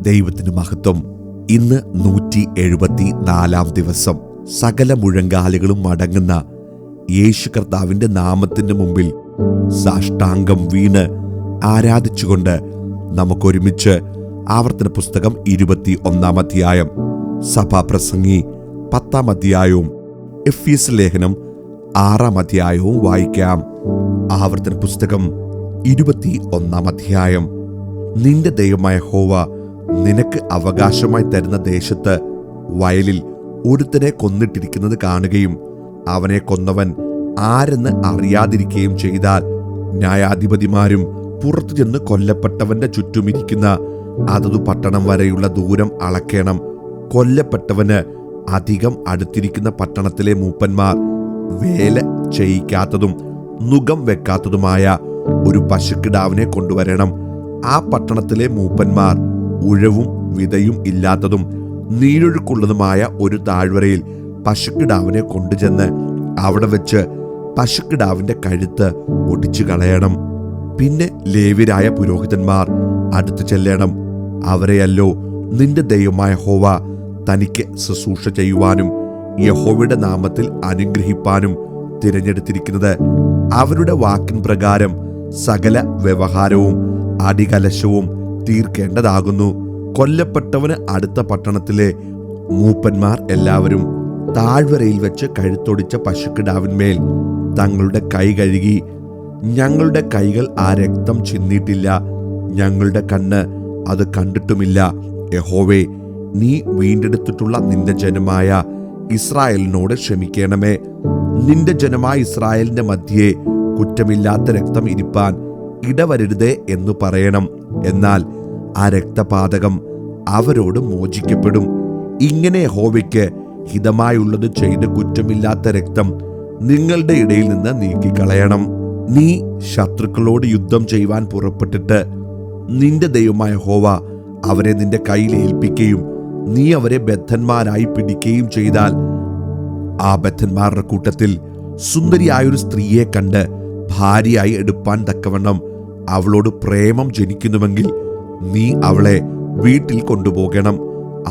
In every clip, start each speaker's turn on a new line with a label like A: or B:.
A: ദൈവത്തിന് മഹത്വം. ഇന്ന് 174 ദിവസം. സകല മുഴങ്കാലുകളും മടങ്ങുന്ന യേശു കർത്താവിന്റെ നാമത്തിന്റെ മുമ്പിൽ സാഷ്ടാംഗം വീണ് ആരാധിച്ചുകൊണ്ട് നമുക്കൊരുമിച്ച് ആവർത്തന പുസ്തകം 21 അധ്യായം, സഭാപ്രസംഗി 10 അധ്യായവും എഫീസ് ലേഖനം 6 അധ്യായവും വായിക്കാം. ആവർത്തന പുസ്തകം 21 അധ്യായം. നിന്റെ ദൈവമായ യഹോവ നിനക്ക് അവകാശമായി തരുന്ന ദേശത്ത് വയലിൽ ഒരുത്തനെ കൊന്നിട്ടിരിക്കുന്നത് കാണുകയും അവനെ കൊന്നവൻ ആരെന്ന് അറിയാതിരിക്കുകയും ചെയ്താൽ ന്യായാധിപതിമാരും പുറത്തു ചെന്ന് കൊല്ലപ്പെട്ടവന്റെ ചുറ്റുമിരിക്കുന്ന അതതു പട്ടണം വരെയുള്ള ദൂരം അളക്കേണം. കൊല്ലപ്പെട്ടവന് അധികം അടുത്തിരിക്കുന്ന പട്ടണത്തിലെ മൂപ്പന്മാർ വേല ചെയ്യിക്കാത്തതും നുകം വെക്കാത്തതുമായ ഒരു പശുക്കിടാവിനെ കൊണ്ടുവരണം. ആ പട്ടണത്തിലെ മൂപ്പന്മാർ ഉഴവും വിതയും ഇല്ലാത്തതും നീരൊഴുക്കുള്ളതുമായ ഒരു താഴ്വരയിൽ പശുക്കിടാവിനെ കൊണ്ടുചെന്ന് അവിടെ വെച്ച് പശുക്കിടാവിന്റെ കഴുത്ത് ഒടിച്ചു കളയണം. പിന്നെ ലേവ്യരായ പുരോഹിതന്മാർ അടുത്തു ചെല്ലണം. അവരെയല്ലോ നിന്റെ ദൈവമായ യഹോവ തനിക്ക് ശുശ്രൂഷ ചെയ്യുവാനും യഹോവയുടെ നാമത്തിൽ അനുഗ്രഹിപ്പാനും തിരഞ്ഞെടുത്തിരിക്കുന്നത്. അവരുടെ വാക്കിൻ പ്രകാരം സകല വ്യവഹാരവും അടികലശവും തീർക്കേണ്ടതാകുന്നു. കൊല്ലപ്പെട്ടവന് അടുത്ത പട്ടണത്തിലെ മൂപ്പന്മാർ എല്ലാവരും താഴ്വരയിൽ വെച്ച് കഴുത്തൊടിച്ച പശുക്കിടാവിന്മേൽ തങ്ങളുടെ കൈ കഴുകി, ഞങ്ങളുടെ കൈകൾ ആ രക്തം ചിന്നിയിട്ടില്ല, ഞങ്ങളുടെ കണ്ണ് അത് കണ്ടിട്ടുമില്ല. യഹോവേ, നീ വീണ്ടെടുത്തിട്ടുള്ള നിന്റെ ജനമായ ഇസ്രായേലിനോട് ക്ഷമിക്കണമേ. നിന്റെ ജനമായ ഇസ്രായേലിന്റെ മധ്യേ കുറ്റമില്ലാത്ത രക്തം ഇരിപ്പാൻ ഇടവരരുതേ എന്ന് പറയണം. എന്നാൽ ആ രക്തപാതകം അവരോട് മോചിക്കപ്പെടും. ഇങ്ങനെ യഹോവയ്ക്ക് ഹിതമായുള്ളത് ചെയ്ത് കുറ്റമില്ലാത്ത രക്തം നിങ്ങളുടെ ഇടയിൽ നിന്ന് നീക്കിക്കളയണം. നീ ശത്രുക്കളോട് യുദ്ധം ചെയ്യുവാൻ പുറപ്പെട്ടിട്ട് നിന്റെ ദൈവമായ യഹോവ അവരെ നിന്റെ കയ്യിൽ ഏൽപ്പിക്കുകയും നീ അവരെ ബദ്ധന്മാരായി പിടിക്കുകയും ചെയ്താൽ, ആ ബദ്ധന്മാരുടെ കൂട്ടത്തിൽ സുന്ദരിയായൊരു സ്ത്രീയെ കണ്ട് ഭാര്യയായി എടുപ്പാൻ തക്കവണ്ണം അവളോട് പ്രേമം ജനിക്കുന്നുവെങ്കിൽ നീ അവളെ വീട്ടിൽ കൊണ്ടുപോകണം.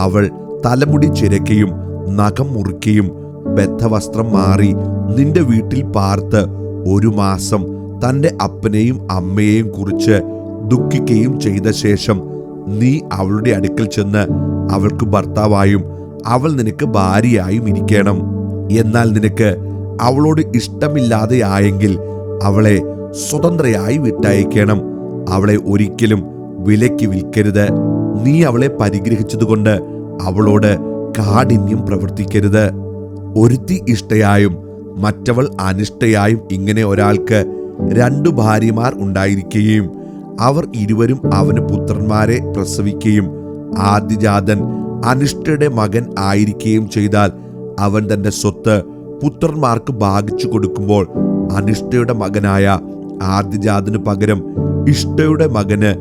A: അവൾ തലമുടി ചിരയ്ക്കുകയും നഖം മുറിക്കുകയും ബദ്ധവസ്ത്രം മാറി നിന്റെ വീട്ടിൽ പാർത്ത് 1 മാസം തന്റെ അപ്പനെയും അമ്മയെയും കുറിച്ച് ദുഃഖിക്കുകയും ചെയ്ത ശേഷം നീ അവളുടെ അടുക്കൽ ചെന്ന് അവൾക്ക് ഭർത്താവായും അവൾ നിനക്ക് ഭാര്യയായും ഇരിക്കണം. എന്നാൽ നിനക്ക് അവളോട് ഇഷ്ടമില്ലാതെ ആയെങ്കിൽ അവളെ സ്വതന്ത്രയായി വിട്ടയക്കണം. അവളെ ഒരിക്കലും വിലയ്ക്ക് വിൽക്കരുത്. നീ അവളെ പരിഗ്രഹിച്ചതുകൊണ്ട് അവളോട് കാഠിന്യം പ്രവർത്തിക്കരുത്. ഒരുത്തി ഇഷ്ടയായും മറ്റവൾ അനിഷ്ടയായും ഇങ്ങനെ ഒരാൾക്ക് 2 ഭാര്യമാർ ഉണ്ടായിരിക്കുകയും അവർ ഇരുവരും അവന് പുത്രന്മാരെ പ്രസവിക്കുകയും ആദ്യജാതൻ അനിഷ്ടയുടെ മകൻ ആയിരിക്കുകയും ചെയ്താൽ, അവൻ തന്റെ സ്വത്ത് പുത്രന്മാർക്ക് ഭാഗിച്ചു കൊടുക്കുമ്പോൾ അനിഷ്ടയുടെ മകനായ ആദ്യജാതന് പകരം ഇഷ്ടയുടെ മകന്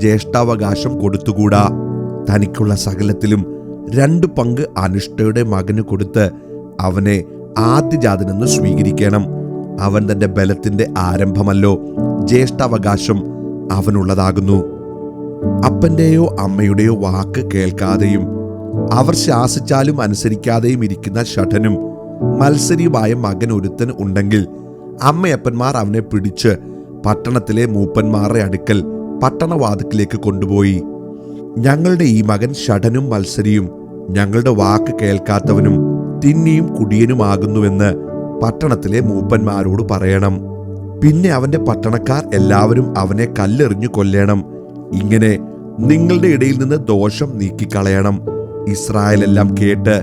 A: ജ്യേഷ്ഠാവകാശം കൊടുത്തുകൂടാ. തനിക്കുള്ള സകലത്തിലും 2 പങ്ക് അനിഷ്ടയുടെ മകന് കൊടുത്ത് അവനെ ആദ്യജാതനെന്ന് സ്വീകരിക്കണം. അവൻ തന്റെ ബലത്തിന്റെ ആരംഭമല്ലോ. ജ്യേഷ്ഠാവകാശം അവനുള്ളതാകുന്നു. അപ്പന്റെയോ അമ്മയുടെയോ വാക്ക് കേൾക്കാതെയും അവർ ശാസിച്ചാലും അനുസരിക്കാതെയും ഇരിക്കുന്ന ഷഠനും മത്സരിയുമായ മകൻ ഒരുത്തൻ ഉണ്ടെങ്കിൽ അമ്മയപ്പന്മാർ അവനെ പിടിച്ച് പട്ടണത്തിലെ മൂപ്പന്മാരുടെ അടുക്കൽ പട്ടണവാതിക്കിലേക്ക് കൊണ്ടുപോയി, ഞങ്ങളുടെ ഈ മകൻ ഷഠനും മത്സരിയും ഞങ്ങളുടെ വാക്ക് കേൾക്കാത്തവനും തിന്നിയും കുടിയനുമാകുന്നുവെന്ന് പട്ടണത്തിലെ മൂപ്പന്മാരോട് പറയണം. പിന്നെ അവന്റെ പട്ടണക്കാർ എല്ലാവരും അവനെ കല്ലെറിഞ്ഞു കൊല്ലണം. ഇങ്ങനെ നിങ്ങളുടെ ഇടയിൽ നിന്ന് ദോഷം നീക്കിക്കളയണം. ഇസ്രായേലെല്ലാം കേട്ട്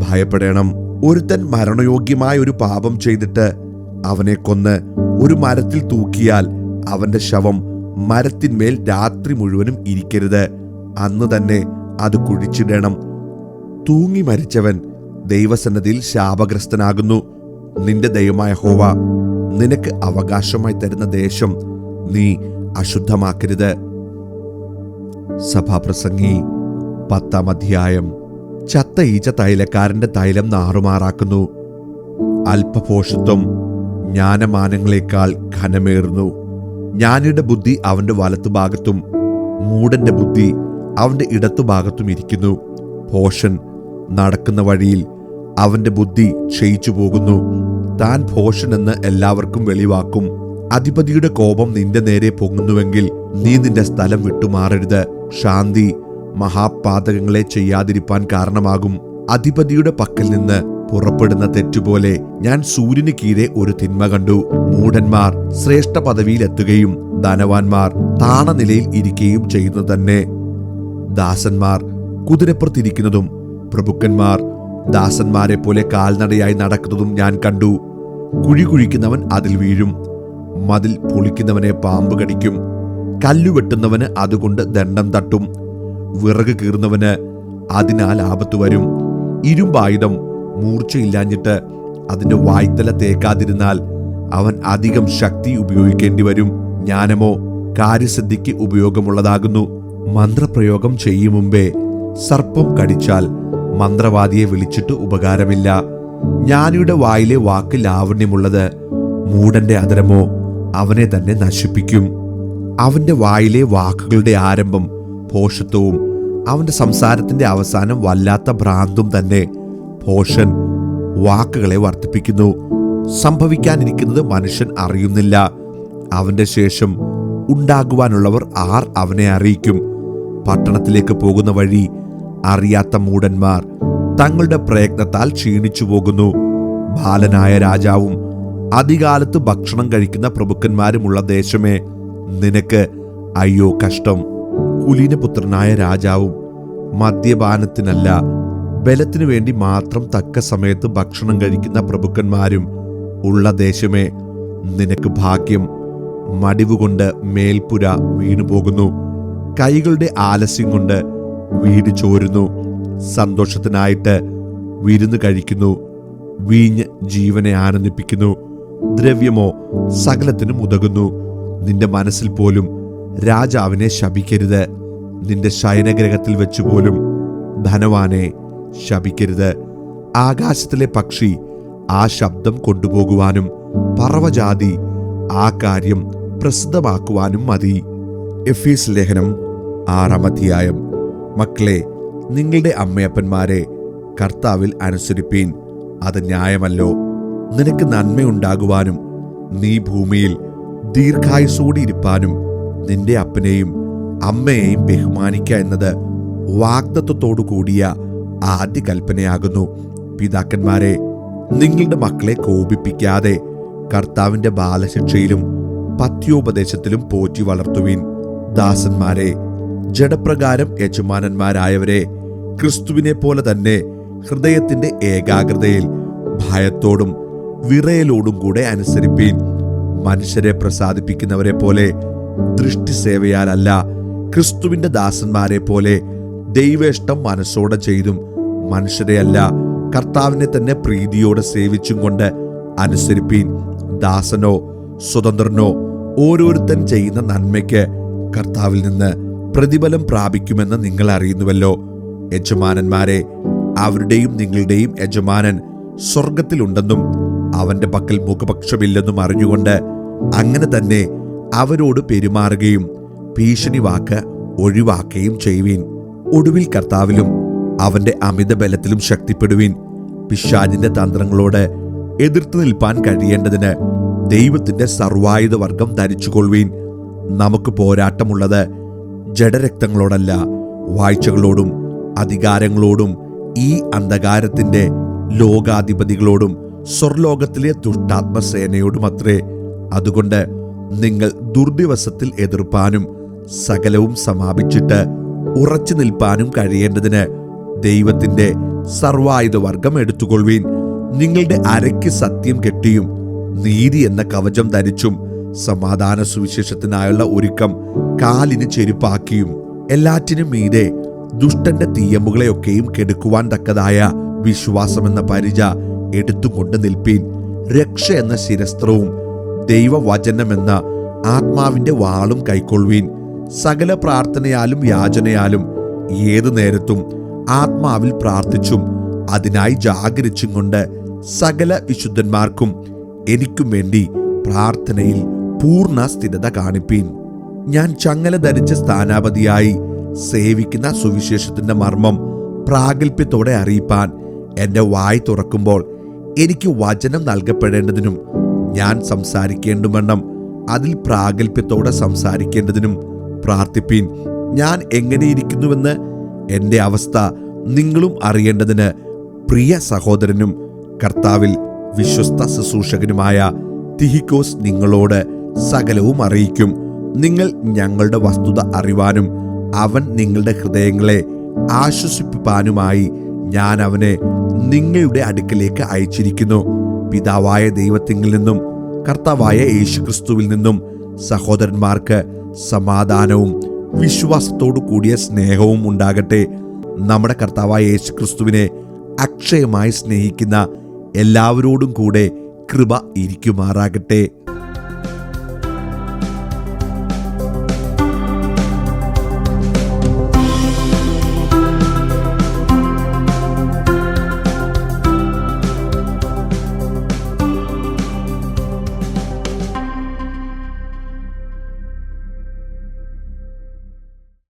A: ഭയപ്പെടണം. ഒരുത്തൻ മരണയോഗ്യമായ ഒരു പാപം ചെയ്തിട്ട് അവനെ കൊന്ന് ഒരു മരത്തിൽ തൂക്കിയാൽ അവന്റെ ശവം മരത്തിന്മേൽ രാത്രി മുഴുവനും ഇരിക്കരുത്. അന്ന് തന്നെ അത് കുഴിച്ചിടണം. തൂങ്ങി മരിച്ചവൻ ദൈവസന്നിധിയിൽ ശാപഗ്രസ്തനാകുന്നു. നിന്റെ ദൈവമായ യഹോവ നിനക്ക് അവകാശമായി തരുന്ന ദേശം നീ അശുദ്ധമാക്കരുത്. സഭാപ്രസംഗി 10 അധ്യായം. ചത്ത ഈച്ച തൈലക്കാരന്റെ തൈലം നാറുമാറാക്കുന്നു. അല്പഭോഷത്വം ജ്ഞാനമാനങ്ങളെക്കാൾ ഘനമേറുന്നു. ജ്ഞാനിയുടെ ബുദ്ധി അവന്റെ വലത്തുഭാഗത്തും മൂഢന്റെ ബുദ്ധി അവന്റെ ഇടത്തുഭാഗത്തും ഇരിക്കുന്നു. ഭോഷൻ നടക്കുന്ന വഴിയിൽ അവന്റെ ബുദ്ധി ക്ഷയിച്ചു പോകുന്നു. താൻ ഭോഷനെന്ന് എല്ലാവർക്കും വെളിവാക്കും. അധിപതിയുടെ കോപം നിന്റെ നേരെ പൊങ്ങുന്നുവെങ്കിൽ നീ നിന്റെ സ്ഥലം വിട്ടുമാറരുത്. ശാന്തി മഹാപാതകങ്ങളെ ചെയ്യാതിരിപ്പാൻ കാരണമാകും. അധിപതിയുടെ പക്കൽ നിന്ന് പുറപ്പെടുന്ന തെറ്റുപോലെ ഞാൻ സൂര്യന് കീഴെ ഒരു തിന്മ കണ്ടു. മൂഢന്മാർ ശ്രേഷ്ഠ പദവിയിലെത്തുകയും ധനവാന്മാർ താണ നിലയിൽ ഇരിക്കുകയും ചെയ്യുന്നത് തന്നെ. ദാസന്മാർ കുതിരപ്പുറത്തിരിക്കുന്നതും പ്രഭുക്കന്മാർ ദാസന്മാരെ പോലെ കാൽനടയായി നടക്കുന്നതും ഞാൻ കണ്ടു. കുഴി കുഴിക്കുന്നവൻ അതിൽ വീഴും. മതിൽ പൊളിക്കുന്നവനെ പാമ്പ് കടിക്കും. കല്ലുവെട്ടുന്നവന് അതുകൊണ്ട് ദണ്ഡം തട്ടും. വിറക് കീറുന്നവന് അതിനാൽ ആപത്ത് വരും. ഇരുമ്പായുധം മൂർച്ചയില്ലാഞ്ഞിട്ട് അതിന്റെ വായ്ത്തല തേക്കാതിരുന്നാൽ അവൻ അധികം ശക്തി ഉപയോഗിക്കേണ്ടി വരും. ജ്ഞാനമോ കാര്യസിദ്ധിക്ക് ഉപയോഗമുള്ളതാകുന്നു. മന്ത്രപ്രയോഗം ചെയ്യും മുമ്പേ സർപ്പം കടിച്ചാൽ മന്ത്രവാദിയെ വിളിച്ചിട്ട് ഉപകാരമില്ല. ജ്ഞാനിയുടെ വായിലെ വാക്ക് ലാവണ്യമുള്ളത്, മൂഢന്റെ അധരമോ അവനെ തന്നെ നശിപ്പിക്കും. അവന്റെ വായിലെ വാക്കുകളുടെ ആരംഭം ഭോഷത്വവും അവന്റെ സംസാരത്തിന്റെ അവസാനം വല്ലാത്ത ഭ്രാന്തും തന്നെ. ഭോഷൻ വാക്കുകളെ വർദ്ധിപ്പിക്കുന്നു. സംഭവിക്കാനിരിക്കുന്നത് മനുഷ്യൻ അറിയുന്നില്ല. അവന്റെ ശേഷം ഉണ്ടാകുവാനുള്ളവർ ആർ അവനെ അറിയിക്കും? പട്ടണത്തിലേക്ക് പോകുന്ന വഴി അറിയാത്ത മൂഢന്മാർ തങ്ങളുടെ പ്രയത്നത്താൽ ക്ഷീണിച്ചു പോകുന്നു. ബാലനായ രാജാവും അധികാലത്ത് ഭക്ഷണം കഴിക്കുന്ന പ്രഭുക്കന്മാരുമുള്ള ദേശമേ, നിനക്ക് അയ്യോ കഷ്ടം. കുലീനപുത്രനായ രാജാവും മദ്യപാനത്തിനല്ല ബലത്തിനു വേണ്ടി മാത്രം തക്ക സമയത്ത് ഭക്ഷണം കഴിക്കുന്ന പ്രഭുക്കന്മാരും ഉള്ള ദേശമേ, നിനക്ക് ഭാഗ്യം. മടിവുകൊണ്ട് മേൽപ്പുര വീണുപോകുന്നു. കൈകളുടെ ആലസ്യം കൊണ്ട് വീട് ചോരുന്നു. സന്തോഷത്തിനായിട്ട് വിരുന്ന് കഴിക്കുന്നു. വീഞ്ഞ് ജീവനെ ആനന്ദിപ്പിക്കുന്നു. ദ്രവ്യമോ സകലത്തിനും ഉതകുന്നു. നിന്റെ മനസ്സിൽ പോലും രാജാവിനെ ശപിക്കരുത്. നിന്റെ ശയനഗ്രഹത്തിൽ വെച്ചുപോലും ധനവാനെ ശപിക്കരുത്. ആകാശത്തിലെ പക്ഷി ആ ശബ്ദം കൊണ്ടുപോകുവാനും പറവജാതി ആ കാര്യം പ്രസിദ്ധമാക്കുവാനും മതി. എഫീസ് ലേഖനം 6-ാം അധ്യായം. മക്കളെ, നിങ്ങളുടെ അമ്മയപ്പന്മാരെ കർത്താവിൽ അനുസരിപ്പീൻ, അത് ന്യായമല്ലോ. നിനക്ക് നന്മയുണ്ടാകുവാനും നീ ഭൂമിയിൽ ദീർഘായുസ്സോടെ ഇരിപ്പാനും നിന്റെ അപ്പനെയും അമ്മയെയും ബഹുമാനിക്ക എന്നത് വാഗ്ദത്തത്തോടു കൂടിയ ആദ്യ കൽപ്പനയാകുന്നു. പിതാക്കന്മാരെ, നിങ്ങളുടെ മക്കളെ കോപിപ്പിക്കാതെ കർത്താവിന്റെ ബാലശിക്ഷയിലും പഥ്യോപദേശത്തിലും പോറ്റി വളർത്തുവീൻ. ദാസന്മാരെ, ജഡപ്രകാരം യജമാനന്മാരായവരെ ക്രിസ്തുവിനെ പോലെ തന്നെ ഹൃദയത്തിന്റെ ഏകാഗ്രതയിൽ ഭയത്തോടും വിറയലോടും കൂടെ അനുസരിപ്പീൻ. മനുഷ്യരെ പ്രസാദിപ്പിക്കുന്നവരെ പോലെ ദൃഷ്ടിസേവയാലല്ല, ക്രിസ്തുവിന്റെ ദാസന്മാരെ പോലെ ദൈവേഷ്ടം മനസ്സോടെ ചെയ്തും മനുഷ്യരെയല്ല കർത്താവിനെ തന്നെ പ്രീതിയോടെ സേവിച്ചും കൊണ്ട് അനുസരിപ്പീൻ. ദാസനോ സ്വതന്ത്രനോ ഓരോരുത്തൻ ചെയ്യുന്ന നന്മയ്ക്ക് കർത്താവിൽ നിന്ന് പ്രതിഫലം പ്രാപിക്കുമെന്ന് നിങ്ങൾ അറിയുന്നുവല്ലോ. യജമാനന്മാരെ, അവരുടെയും നിങ്ങളുടെയും യജമാനൻ സ്വർഗത്തിലുണ്ടെന്നും അവന്റെ പക്കൽ മുഖപക്ഷമില്ലെന്നും അറിഞ്ഞുകൊണ്ട് അങ്ങനെ തന്നെ അവരോട് പെരുമാറുകയും ഭീഷണി വാക്ക് ഒഴിവാക്കുകയും ചെയ്യുവീൻ. ഒടുവിൽ കർത്താവിലും അവന്റെ അമിത ബലത്തിലും ശക്തിപ്പെടുവീൻ. പിശാചിന്റെ തന്ത്രങ്ങളോട് എതിർത്ത് നിൽപ്പാൻ കഴിയേണ്ടതിന് ദൈവത്തിന്റെ സർവായുധ വർഗം ധരിച്ചുകൊള്ളുവീൻ. നമുക്ക് പോരാട്ടമുള്ളത് ജഡരക്തങ്ങളോടല്ല, വാഴ്ചകളോടും അധികാരങ്ങളോടും ഈ അന്ധകാരത്തിന്റെ ലോകാധിപതികളോടും സ്വർലോകത്തിലെ ദുഷ്ടാത്മസേനയോടുമത്രേ. അതുകൊണ്ട് നിങ്ങൾ ദുർദിവസത്തിൽ എതിർപ്പാനും സകലവും സമാപിച്ചിട്ട് ഉറച്ചു നിൽപ്പാനും കഴിയേണ്ടതിന് ദൈവത്തിന്റെ സർവായുധ വർഗം എടുത്തുകൊള്ളുവീൻ. നിങ്ങളുടെ അരയ്ക്ക് സത്യം കെട്ടിയും നീതി എന്ന കവചം ധരിച്ചും സമാധാന സുവിശേഷത്തിനായുള്ള ഒരുക്കം കാലിന് ചെരുപ്പാക്കിയും എല്ലാറ്റിനും മീതെ ദുഷ്ടന്റെ തീയമ്പുകളെയൊക്കെയും കെടുക്കുവാൻ തക്കതായ വിശ്വാസമെന്ന പരിച എടുത്തുകൊണ്ട് നിൽപ്പീൻ. രക്ഷ എന്ന ശിരസ്ത്രവും ദൈവവചനമെന്ന ആത്മാവിന്റെ വാളും കൈക്കൊള്ളുവീൻ. സകല പ്രാർത്ഥനയാലും യാചനയാലും ഏതു നേരത്തും ആത്മാവിൽ പ്രാർത്ഥിച്ചും അതിനായി ജാഗരിച്ചും കൊണ്ട് സകല വിശുദ്ധന്മാർക്കും എനിക്കും വേണ്ടി പ്രാർത്ഥനയിൽ പൂർണ്ണ സ്ഥിരത കാണിപ്പീൻ. ഞാൻ ചങ്ങല ധരിച്ച സ്ഥാനാപതിയായി സേവിക്കുന്ന സുവിശേഷത്തിന്റെ മർമ്മം പ്രാഗൽഭ്യത്തോടെ അറിയിപ്പാൻ എൻ്റെ വായ് തുറക്കുമ്പോൾ എനിക്ക് വചനം നൽകപ്പെടേണ്ടതിനും ഞാൻ സംസാരിക്കേണ്ടുവണ്ണം അതിൽ പ്രാഗൽഭ്യത്തോടെ സംസാരിക്കേണ്ടതിനും പ്രാർത്ഥിപ്പീൻ. ഞാൻ എങ്ങനെയിരിക്കുന്നുവെന്ന് എൻ്റെ അവസ്ഥ നിങ്ങളും അറിയേണ്ടതിന് പ്രിയ സഹോദരനും കർത്താവിൽ വിശ്വസ്ത ശുശ്രൂഷകനുമായ തിഹിക്കോസ് നിങ്ങളോട് സകലവും അറിയിക്കും. നിങ്ങൾ ഞങ്ങളുടെ വസ്തുത അറിവാനും അവൻ നിങ്ങളുടെ ഹൃദയങ്ങളെ ആശ്വസിപ്പിപ്പാനുമായി ഞാൻ അവനെ നിങ്ങളുടെ അടുക്കലേക്ക് അയച്ചിരിക്കുന്നു. പിതാവായ ദൈവത്തിങ്കിൽ നിന്നും കർത്താവായ യേശുക്രിസ്തുവിൽ നിന്നും സഹോദരന്മാർക്ക് സമാധാനവും വിശ്വാസത്തോടു കൂടിയ സ്നേഹവും ഉണ്ടാകട്ടെ. നമ്മുടെ കർത്താവായ യേശുക്രിസ്തുവിനെ അക്ഷയമായി സ്നേഹിക്കുന്ന എല്ലാവരോടും കൂടെ കൃപ ഇരിക്കുമാറാകട്ടെ.